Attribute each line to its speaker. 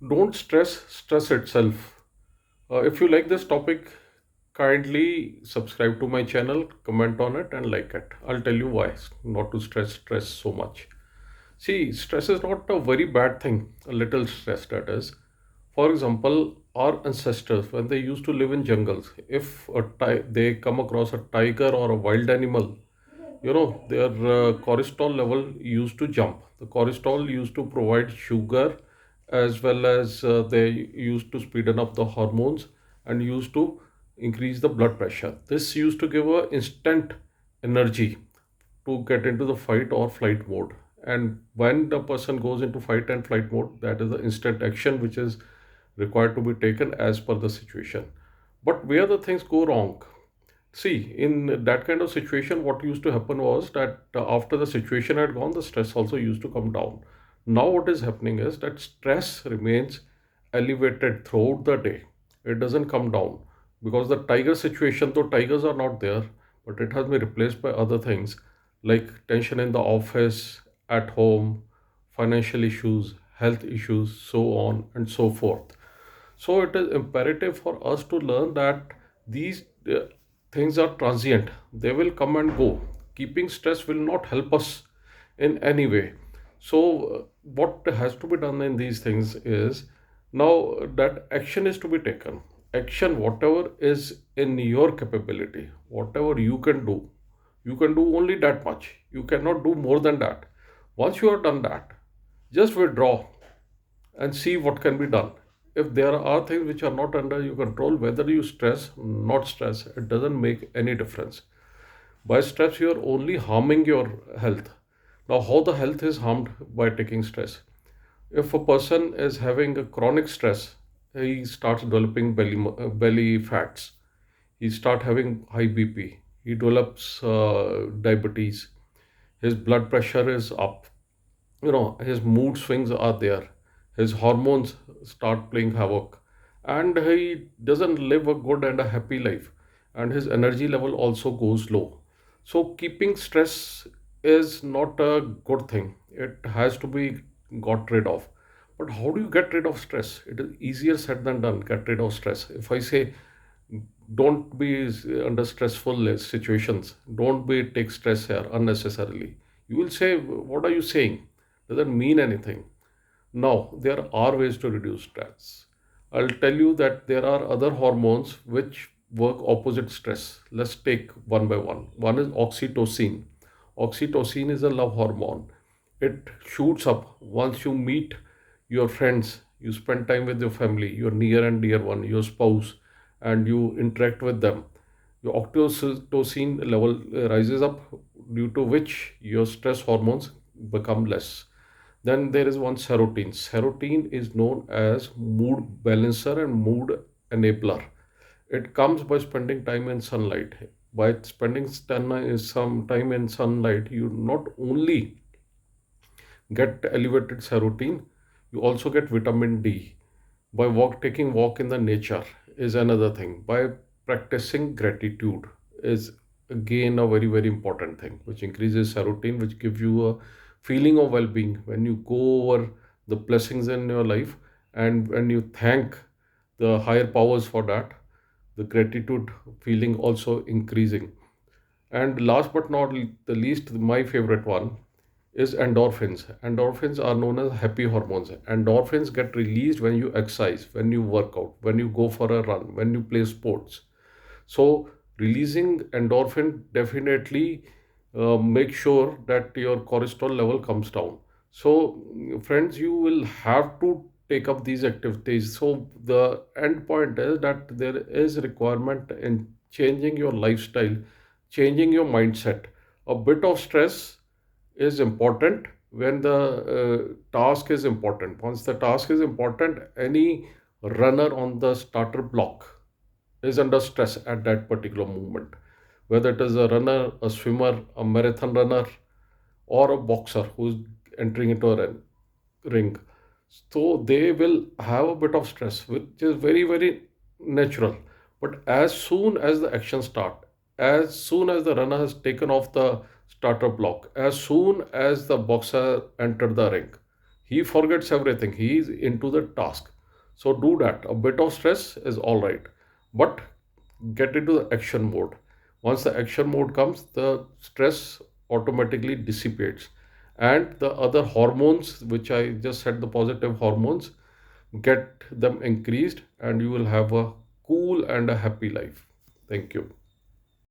Speaker 1: Don't stress itself. If you like this topic, kindly subscribe to my channel, comment on it, and like it. I'll tell you why not to stress so much. See, stress is not a very bad thing, a little stress that is. For example, our ancestors, when they used to live in jungles, if they come across a tiger or a wild animal, their cortisol level used to jump. The cortisol used to provide sugar, as well as they used to speeden up the hormones and used to increase the blood pressure. This used to give a instant energy to get into the fight or flight mode. And when the person goes into fight and flight mode, that is the instant action which is required to be taken as per the situation. But where the things go wrong? See, in that kind of situation, what used to happen was that after the situation had gone, the stress also used to come down. Now, what is happening is that stress remains elevated throughout the day. It doesn't come down because the tiger situation, though tigers are not there, but it has been replaced by other things like tension in the office, at home, financial issues, health issues, so on and so forth. So it is imperative for us to learn that these things are transient. They will come and go. Keeping stress will not help us in any way. So what has to be done in these things is now that action is to be taken. Action, whatever is in your capability, whatever you can do only that much. You cannot do more than that. Once you have done that, just withdraw and see what can be done. If there are things which are not under your control, whether you stress, not stress, it doesn't make any difference. By stress, you are only harming your health. Now, how the health is harmed by taking stress? If a person is having a chronic stress, he starts developing belly fats. He start having high BP. He develops diabetes. His blood pressure is up. His mood swings are there. His hormones start playing havoc, and he doesn't live a good and a happy life, and his energy level also goes low. So keeping stress is not a good thing. It has to be got rid of. But how do you get rid of stress? It is easier said than done. Get rid of stress. If I say don't be under stressful situations, don't be take stress here unnecessarily, you will say, what are you saying? Doesn't mean anything. Now there are ways to reduce stress. I'll tell you that there are other hormones which work opposite stress. Let's take one by one. One is oxytocin. Oxytocin is a love hormone. It shoots up once you meet your friends, you spend time with your family, your near and dear one, your spouse, and you interact with them. Your oxytocin level rises up, due to which your stress hormones become less. Then there is one serotonin. Serotonin is known as mood balancer and mood enabler. It comes by spending time in sunlight. By spending some time in sunlight, you not only get elevated serotonin, you also get vitamin D. By taking walk in the nature is another thing. By practicing gratitude is again a very very important thing, which increases serotonin, which gives you a feeling of well-being when you go over the blessings in your life, and when you thank the higher powers for that, the gratitude feeling also increasing. And last but not the least, my favorite one is endorphins. Endorphins are known as happy hormones. Endorphins get released when you exercise, when you work out, when you go for a run, when you play sports. So, releasing endorphin definitely make sure that your cortisol level comes down. So, friends, you will have to take up these activities. So, the end point is that there is requirement in changing your lifestyle, changing your mindset. A bit of stress is important when the task is important. Once the task is important, any runner on the starter block is under stress at that particular moment. Whether it is a runner, a swimmer, a marathon runner, or a boxer who's entering into a ring. So they will have a bit of stress, which is very, very natural. But as soon as the action start, as soon as the runner has taken off the starter block, as soon as the boxer entered the ring, He forgets everything. He is into the task. So do that. A bit of stress is all right, but get into the action mode. Once the action mode comes, the stress automatically dissipates. And the other hormones, which I just said, the positive hormones, get them increased, and you will have a cool and a happy life. Thank you.